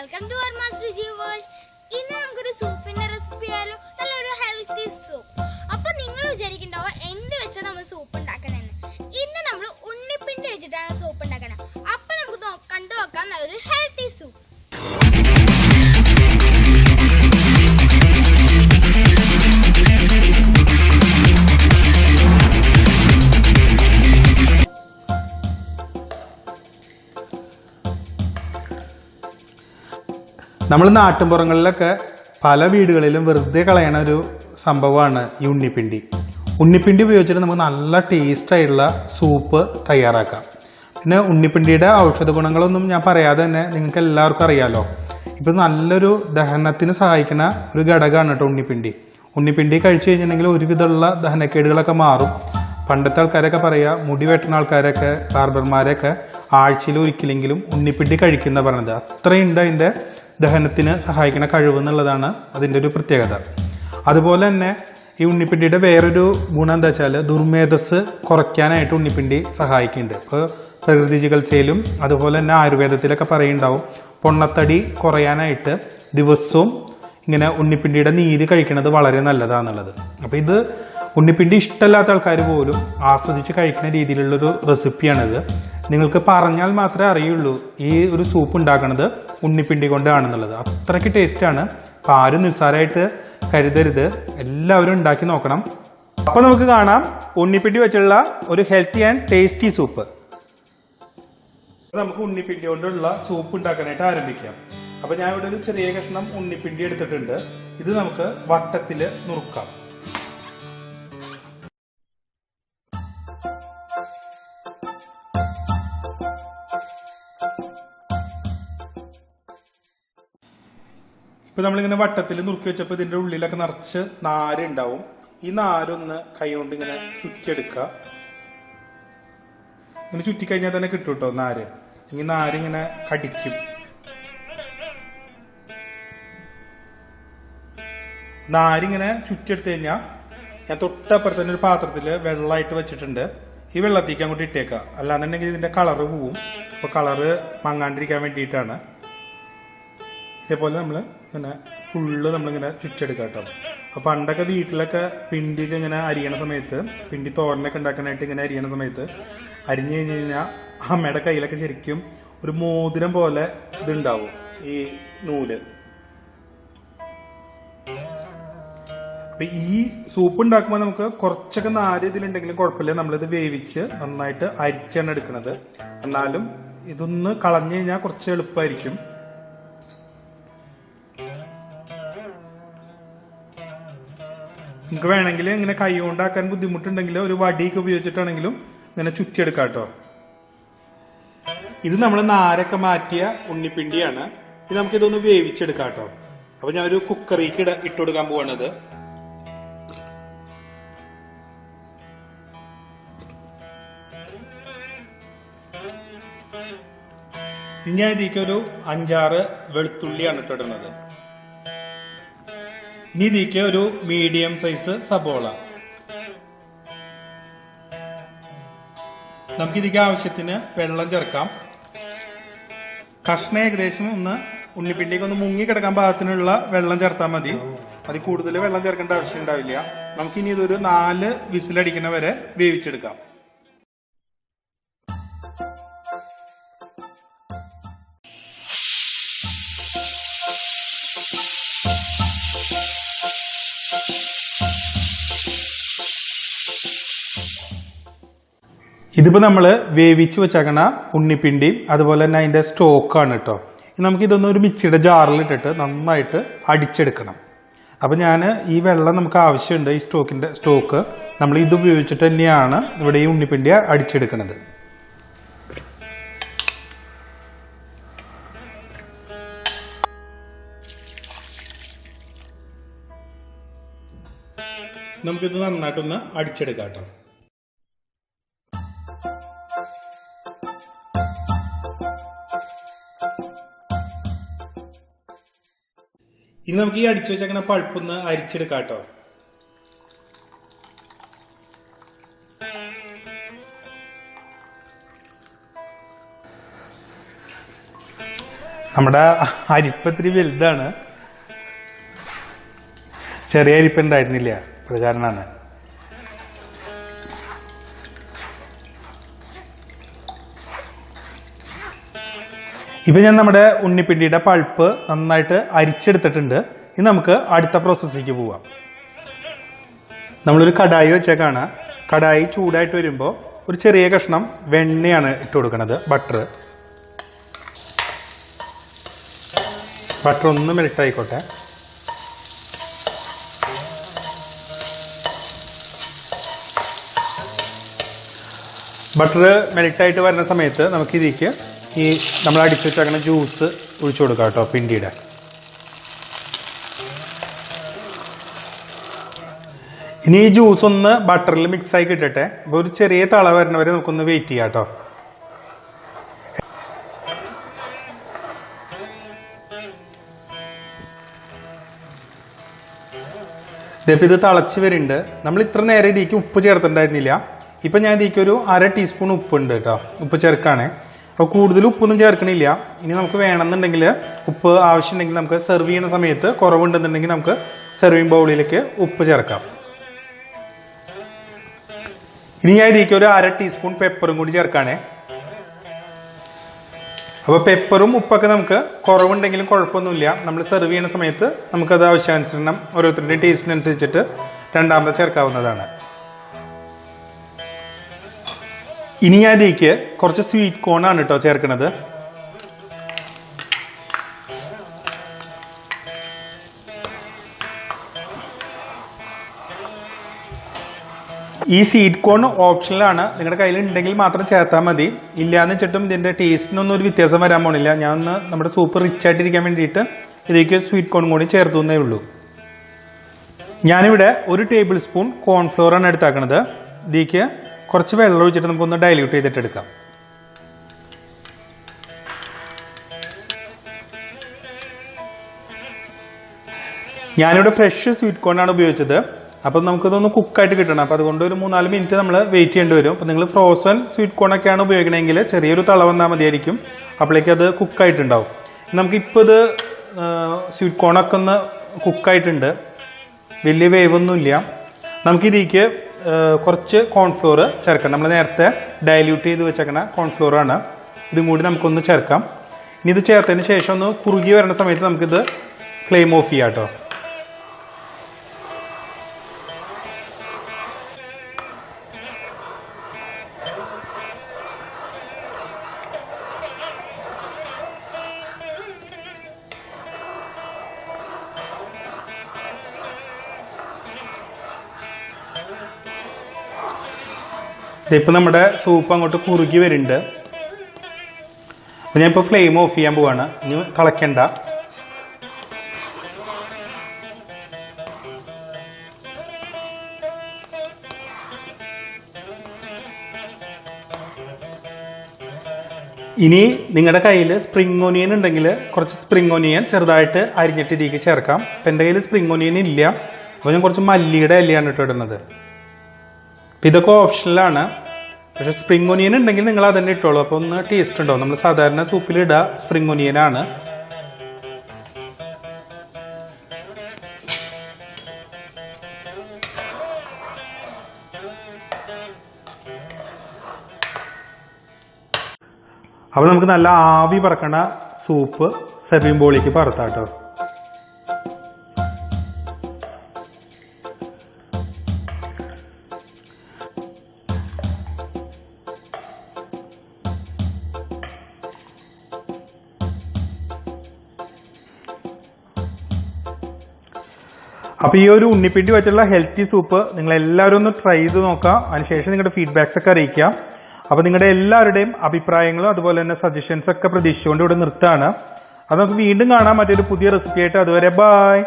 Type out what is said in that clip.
Welcome to our master ji world. ഇന്ന് നമുക്കൊരു സൂപ്പിന്റെ recipe ആയാലും നല്ലൊരു ഹെൽത്തി സൂപ്പ്. അപ്പൊ നിങ്ങൾ വിചാരിക്കണ്ടാവോ എന്ത് വെച്ചാൽ നമ്മൾ സൂപ്പ് ഉണ്ടാക്കണമെന്ന്. ഇന്ന് നമ്മൾ ഉണ്ണിപ്പിണ്ടി വെച്ചിട്ടാണ് സൂപ്പ് ഉണ്ടാക്കണം. അപ്പൊ നമുക്ക് കണ്ടു നോക്കാം നല്ലൊരു ഹെൽത്തി സൂപ്പ്. നമ്മൾ നാട്ടിൻപുറങ്ങളിലൊക്കെ പല വീടുകളിലും വെറുതെ കളയണ ഒരു സംഭവമാണ് ഈ ഉണ്ണിപ്പിണ്ടി. ഉണ്ണിപ്പിണ്ടി ഉപയോഗിച്ചിട്ട് നമുക്ക് നല്ല ടേസ്റ്റ് ആയിട്ടുള്ള സൂപ്പ് തയ്യാറാക്കാം. പിന്നെ ഉണ്ണിപ്പിണ്ടിയുടെ ഔഷധ ഗുണങ്ങളൊന്നും ഞാൻ പറയാതെ തന്നെ നിങ്ങൾക്ക് എല്ലാവർക്കും അറിയാലോ. ഇപ്പം നല്ലൊരു ദഹനത്തിന് സഹായിക്കുന്ന ഒരു ഘടകമാണ് കേട്ടോ ഉണ്ണിപ്പിണ്ടി. ഉണ്ണിപ്പിണ്ടി കഴിച്ചു കഴിഞ്ഞിട്ടുണ്ടെങ്കിൽ ഒരുവിധമുള്ള ദഹനക്കേടുകളൊക്കെ മാറും. പണ്ടത്തെ ആൾക്കാരൊക്കെ പറയുക, മുടി വെട്ടുന്ന ആൾക്കാരൊക്കെ ബാർബർമാരൊക്കെ ആഴ്ചയിൽ ഒരിക്കലെങ്കിലും ഉണ്ണിപ്പിണ്ടി കഴിക്കുന്ന പറഞ്ഞത്. അത്രയുണ്ട് അതിൻ്റെ ദഹനത്തിന് സഹായിക്കുന്ന കഴിവ് എന്നുള്ളതാണ് അതിൻ്റെ ഒരു പ്രത്യേകത. അതുപോലെ തന്നെ ഈ ഉണ്ണിപ്പിണ്ടിയുടെ വേറൊരു ഗുണം എന്താ വെച്ചാൽ ദുർമേധസ് കുറയ്ക്കാനായിട്ട് ഉണ്ണിപ്പിണ്ടി സഹായിക്കുന്നുണ്ട്. ഇപ്പോൾ പ്രകൃതി ചികിത്സയിലും അതുപോലെ തന്നെ ആയുർവേദത്തിലൊക്കെ പറയുന്നുണ്ടാവും പൊണ്ണത്തടി കുറയാനായിട്ട് ദിവസവും ഇങ്ങനെ ഉണ്ണിപ്പിണ്ടിയുടെ നീര് കഴിക്കുന്നത് വളരെ നല്ലതാണെന്നുള്ളത്. അപ്പോൾ ഇത് ഉണ്ണിപ്പിണ്ടി ഇഷ്ടമല്ലാത്ത ആൾക്കാർ പോലും ആസ്വദിച്ച് കഴിക്കുന്ന രീതിയിലുള്ളൊരു റെസിപ്പിയാണിത്. നിങ്ങൾക്ക് പറഞ്ഞാൽ മാത്രമേ അറിയുള്ളൂ ഈ ഒരു സൂപ്പ് ഉണ്ടാക്കുന്നത് ഉണ്ണിപ്പിണ്ടി കൊണ്ടാണെന്നുള്ളത്. അത്രയ്ക്ക് ടേസ്റ്റാണ്. അപ്പോൾ ആരും നിസ്സാരമായിട്ട് കരുതരുത്, എല്ലാവരും ഉണ്ടാക്കി നോക്കണം. അപ്പോൾ നമുക്ക് കാണാം ഉണ്ണിപ്പിണ്ടി വെച്ചുള്ള ഒരു ഹെൽത്തി ആൻഡ് ടേസ്റ്റി സൂപ്പ്. നമുക്ക് ഉണ്ണിപ്പിണ്ടി കൊണ്ടുള്ള സൂപ്പ് ഉണ്ടാക്കാനായിട്ട് ആരംഭിക്കാം. അപ്പോൾ ഞാൻ ഇവിടെ ഒരു ചെറിയ കഷ്ണം ഉണ്ണിപ്പിണ്ടി എടുത്തിട്ടുണ്ട്. ഇത് നമുക്ക് വട്ടത്തിൽ നുറുക്കാം. ഇപ്പൊ നമ്മളിങ്ങനെ വട്ടത്തിൽ നുറുക്കി വെച്ചപ്പോൾ ഇതിന്റെ ഉള്ളിലൊക്കെ നിറച്ച് നാര് ഉണ്ടാവും. ഈ നാരൊന്ന് കൈ കൊണ്ട് ഇങ്ങനെ ചുറ്റിയെടുക്കുക. ഇങ്ങനെ ചുറ്റിക്കഴിഞ്ഞാൽ തന്നെ കിട്ടും കേട്ടോ നാര്. ഈ നാരിങ്ങനെ കടിക്കും. നാരിങ്ങനെ ചുറ്റിയെടുത്ത് കഴിഞ്ഞാൽ ഞാൻ തൊട്ടപ്പുറത്ത് തന്നെ ഒരു പാത്രത്തിൽ വെള്ളമായിട്ട് വെച്ചിട്ടുണ്ട്. ഈ വെള്ളത്തേക്ക് അങ്ങോട്ട് ഇട്ടേക്കുക. അല്ലാന്നുണ്ടെങ്കിൽ ഇതിന്റെ കളറ് പോവും. അപ്പോൾ കളറ് മങ്ങാണ്ടിരിക്കാൻ വേണ്ടിയിട്ടാണ്. ഇതേപോലെ നമ്മൾ ഇങ്ങനെ ഫുള്ള് നമ്മളിങ്ങനെ ചുറ്റെടുക്കാം കേട്ടോ. അപ്പോൾ പണ്ടൊക്കെ വീട്ടിലൊക്കെ പിണ്ടിയൊക്കെ ഇങ്ങനെ അരിയണ സമയത്ത്, പിണ്ടി തോരനൊക്കെ ഉണ്ടാക്കാനായിട്ട് ഇങ്ങനെ അരിയണ സമയത്ത് അരിഞ്ഞു കഴിഞ്ഞ് കഴിഞ്ഞാൽ അമ്മയുടെ കയ്യിലൊക്കെ ശരിക്കും ഒരു മോതിരം പോലെ ഇതുണ്ടാവും ഈ നൂല്. അപ്പൊ ഈ സൂപ്പ് ഉണ്ടാക്കുമ്പോൾ നമുക്ക് കുറച്ചൊക്കെ നാര് ഇതിലുണ്ടെങ്കിലും കുഴപ്പമില്ല. നമ്മളിത് വേവിച്ച് നന്നായിട്ട് അരിച്ചാണ് എടുക്കുന്നത്. എന്നാലും ഇതൊന്ന് കളഞ്ഞു കഴിഞ്ഞാൽ കുറച്ച് എളുപ്പമായിരിക്കും. നിങ്ങൾക്ക് വേണമെങ്കിൽ ഇങ്ങനെ കൈ കൊണ്ടാക്കാൻ ബുദ്ധിമുട്ടുണ്ടെങ്കിൽ ഒരു വടിയൊക്കെ ഉപയോഗിച്ചിട്ടാണെങ്കിലും ഇങ്ങനെ ചുറ്റിയെടുക്കാം കേട്ടോ. ഇത് നമ്മൾ നാരൊക്കെ മാറ്റിയ ഉണ്ണിപ്പിണ്ടിയാണ്. ഇത് നമുക്കിതൊന്ന് വേവിച്ചെടുക്കാം കേട്ടോ. അപ്പൊ ഞാൻ ഒരു കുക്കറിക്ക് ഇട്ടുകൊടുക്കാൻ പോവാണത്. ഇനി ഞാൻ ഇതിലേക്ക് ഒരു 5-6 വെളുത്തുള്ളിയാണ് ഇട്ടിടുന്നത്. ഇനി ഇതിലേക്ക് ഒരു മീഡിയം സൈസ് സബോള. നമുക്കിതിലേക്ക് ആവശ്യത്തിന് വെള്ളം ചേർക്കാം. കഷ്ണം ഏകദേശം ഒന്ന് ഉണ്ണിപ്പിണ്ടിക്ക് ഒന്ന് മുങ്ങിക്കിടക്കാൻ പാകത്തിനുള്ള വെള്ളം ചേർത്താൽ മതി. അതിൽ കൂടുതൽ വെള്ളം ചേർക്കേണ്ട ആവശ്യം ഉണ്ടാവില്ല. നമുക്കിനി ഇതൊരു 4 വിസിലടിക്കുന്ന വരെ വേവിച്ചെടുക്കാം. ഇതിപ്പോൾ നമ്മൾ വേവിച്ച് വെച്ചേക്കണ ഉണ്ണിപ്പിണ്ടിയും അതുപോലെ തന്നെ അതിൻ്റെ സ്റ്റോക്കാണ് കേട്ടോ. നമുക്കിതൊന്ന് ഒരു മിക്സിയുടെ ജാറിലിട്ടിട്ട് നന്നായിട്ട് അടിച്ചെടുക്കണം. അപ്പം ഞാൻ ഈ വെള്ളം നമുക്ക് ആവശ്യമുണ്ട്. ഈ സ്റ്റോക്ക് നമ്മൾ ഇത് ഉപയോഗിച്ചിട്ട് തന്നെയാണ് ഇവിടെ ഈ ഉണ്ണിപ്പിണ്ടി അടിച്ചെടുക്കുന്നത്. നമുക്കിത് നന്നായിട്ടൊന്ന് അടിച്ചെടുക്കാം കേട്ടോ. ഇനി നമുക്ക് ഈ അടിച്ചു വെച്ചങ്ങനെ പൾപ്പൊന്ന് അരിച്ചെടുക്കാം കേട്ടോ. നമ്മുടെ അരിപ്പ ഇത്തിരി വലുതാണ്, ചെറിയ അരിപ്പ ഉണ്ടായിരുന്നില്ല, അത് കാരണമാണ്. ഇപ്പൊ ഞാൻ നമ്മുടെ ഉണ്ണിപ്പിണ്ടിയുടെ പൾപ്പ് നന്നായിട്ട് അരിച്ചെടുത്തിട്ടുണ്ട്. ഇനി നമുക്ക് അടുത്ത പ്രോസസ്സിലേക്ക് പോവാം. നമ്മളൊരു കടായി വെച്ചേക്കാണ്. കടായി ചൂടായിട്ട് വരുമ്പോൾ ഒരു ചെറിയ കഷ്ണം വെണ്ണയാണ് ഇട്ട് കൊടുക്കുന്നത്, ബട്ടർ ഒന്ന് മെൽറ്റ് ആയിക്കോട്ടെ. ബട്ടർ മെൽറ്റായിട്ട് വരുന്ന സമയത്ത് നമുക്ക് ഇതിലേക്ക് ഈ നമ്മൾ അടിച്ചു വെച്ചങ്ങനെ ജ്യൂസ് ഒഴിച്ചു കൊടുക്കാം കേട്ടോ, പിണ്ടിയുടെ. ഇനി ഈ ജ്യൂസ് ഒന്ന് ബട്ടറിൽ മിക്സ് ആയി കിട്ടട്ടെ. അപ്പോൾ ഒരു ചെറിയ തള വരുന്നവരെ നമുക്കൊന്ന് വെയിറ്റ് ചെയ്യാം കേട്ടോ. ഇതിപ്പോൾ ഇത് തിളച്ച് വരുന്നുണ്ട്. നമ്മൾ ഇത്ര നേരം ഇതിലേക്ക് ഉപ്പ് ചേർത്തിട്ടുണ്ടായിരുന്നില്ല. ഇപ്പം ഞാൻ ഇതിലേക്ക് ഒരു 1/2 ടീസ്പൂൺ ഉപ്പുണ്ട് കേട്ടോ, ഉപ്പ് ചേർക്കാണ്. അപ്പോൾ കൂടുതൽ ഉപ്പൊന്നും ചേർക്കണില്ല. ഇനി നമുക്ക് വേണമെന്നുണ്ടെങ്കിൽ ഉപ്പ് ആവശ്യമുണ്ടെങ്കിൽ നമുക്ക് സെർവ് ചെയ്യുന്ന സമയത്ത് കുറവുണ്ടെന്നുണ്ടെങ്കിൽ നമുക്ക് സെർവിങ് ബൗളിലേക്ക് ഉപ്പ് ചേർക്കാം. ഇനി ഞാൻ ഇതിലേക്ക് ഒരു 1/2 ടീസ്പൂൺ പെപ്പറും കൂടി ചേർക്കാണേ. അപ്പോൾ പെപ്പറും ഉപ്പൊക്കെ നമുക്ക് കുറവുണ്ടെങ്കിലും കുഴപ്പമൊന്നുമില്ല. നമ്മൾ സെർവ് ചെയ്യുന്ന സമയത്ത് നമുക്കത് ആവശ്യാനുസരണം ഓരോരുത്തരുടെയും ടേസ്റ്റിനനുസരിച്ചിട്ട് രണ്ടാമത്തെ ചേർക്കാവുന്നതാണ്. ഇനി ഞാൻ ഇതിലേക്ക് കുറച്ച് സ്വീറ്റ് കോൺ ആണ് കേട്ടോ ചേർക്കുന്നത്. ഈ സ്വീറ്റ് കോൺ ഓപ്ഷനിലാണ്, നിങ്ങളുടെ കയ്യിൽ ഉണ്ടെങ്കിൽ മാത്രം ചേർത്താൽ മതി. ഇല്ലയെന്ന് വെച്ചിട്ടും ഇതിൻ്റെ ടേസ്റ്റിനൊന്നും ഒരു വ്യത്യാസം വരാൻ പോണില്ല. ഞാൻ ഒന്ന് നമ്മുടെ സൂപ്പ് റിച്ച് ആയിട്ടിരിക്കാൻ വേണ്ടിയിട്ട് ഇതിലേക്ക് സ്വീറ്റ് കോൺ കൂടി ചേർത്തുന്നേ ഉള്ളൂ. ഞാനിവിടെ 1 ടേബിൾ സ്പൂൺ കോൺഫ്ലോർ ആണ് എടുത്താക്കുന്നത്. ഇതിലേക്ക് കുറച്ച് വെള്ളം ഒഴിച്ചിട്ട് നമുക്കൊന്ന് ഡൈല്യൂട്ട് ചെയ്തിട്ട് എടുക്കാം. ഞാനിവിടെ ഫ്രഷ് സ്വീറ്റ് കോൺ ആണ് ഉപയോഗിച്ചത്. അപ്പം നമുക്കിതൊന്ന് കുക്കായിട്ട് കിട്ടണം. അപ്പം അതുകൊണ്ട് ഒരു 3-4 മിനിറ്റ് നമ്മൾ വെയിറ്റ് ചെയ്യേണ്ടി വരും. അപ്പം നിങ്ങൾ ഫ്രോസൺ സ്വീറ്റ് കോണൊക്കെയാണ് ഉപയോഗിക്കണമെങ്കിൽ ചെറിയൊരു തള വന്നാൽ മതിയായിരിക്കും. അപ്പോഴേക്ക് അത് കുക്കായിട്ടുണ്ടാവും. നമുക്കിപ്പോൾ ഇത് സ്വീറ്റ് കോണൊക്കെ ഒന്ന് കുക്കായിട്ടുണ്ട്, വലിയ വേവൊന്നുമില്ല. നമുക്കിതിലേക്ക് കുറച്ച് കോൺഫ്ലോർ ചേർക്കാം. നമ്മൾ നേരത്തെ ഡൈല്യൂട്ട് ചെയ്ത് വെച്ചേക്കണ കോൺഫ്ലോറാണ്. ഇതും കൂടി നമുക്കൊന്ന് ചേർക്കാം. ഇനി ഇത് ചേർത്തതിന് ശേഷം ഒന്ന് കുറുകി വരുന്ന സമയത്ത് നമുക്കിത് ഫ്ലെയിം ഓഫ് ചെയ്യാം കേട്ടോ. ഇപ്പം നമ്മുടെ സൂപ്പ് അങ്ങോട്ട് കുറുകി വരുന്നുണ്ട്. അപ്പം ഞാനിപ്പോൾ ഫ്ലെയിം ഓഫ് ചെയ്യാൻ പോവാണ്. ഇനി തിളയ്ക്കണ്ട. ഇനി നിങ്ങളുടെ കയ്യിൽ സ്പ്രിംഗ് ഓനിയൻ ഉണ്ടെങ്കിൽ കുറച്ച് സ്പ്രിംഗ് ഓനിയൻ ചെറുതായിട്ട് അരിഞ്ഞിട്ട് ഇതിലേക്ക് ചേർക്കാം. അപ്പം എൻ്റെ കയ്യിൽ സ്പ്രിംഗ് ഓനിയൻ ഇല്ല. അപ്പോൾ ഞാൻ കുറച്ച് മല്ലിയുടെ ഇലയാണ് ഇട്ട് ഇടുന്നത്. അപ്പം ഇതൊക്കെ ഓപ്ഷനിലാണ്. പക്ഷെ സ്പ്രിംഗ് ഒനിയൻ ഉണ്ടെങ്കിൽ നിങ്ങൾ അതന്നെ ഇട്ടോളൂ. അപ്പോൾ ഒന്ന് ടേസ്റ്റ് ഉണ്ടാവും. നമ്മൾ സാധാരണ സൂപ്പിൽ ഇടുക സ്പ്രിംഗ് ഒനിയനാണ്. അപ്പോൾ നമുക്ക് നല്ല ആവി പറക്കണ സൂപ്പ് സെർവിംഗ് ബോളിലേക്ക് പറത്താം കേട്ടോ. അപ്പോൾ ഈ ഒരു ഉണ്ണിപ്പിണ്ടി വെച്ചുള്ള ഹെൽത്തി സൂപ്പ് നിങ്ങൾ എല്ലാവരും ഒന്ന് ട്രൈ ചെയ്ത് നോക്കാം. അതിനുശേഷം നിങ്ങളുടെ ഫീഡ്ബാക്സ് ഒക്കെ അറിയിക്കാം. അപ്പോൾ നിങ്ങളുടെ എല്ലാവരുടെയും അഭിപ്രായങ്ങളും അതുപോലെ തന്നെ സജഷൻസ് ഒക്കെ പ്രതീക്ഷിച്ചുകൊണ്ട് ഇവിടെ നിർത്താണ്. അത് നമുക്ക് വീണ്ടും കാണാം മറ്റൊരു പുതിയ റെസിപ്പി ആയിട്ട്. അതുവരെ ബൈ.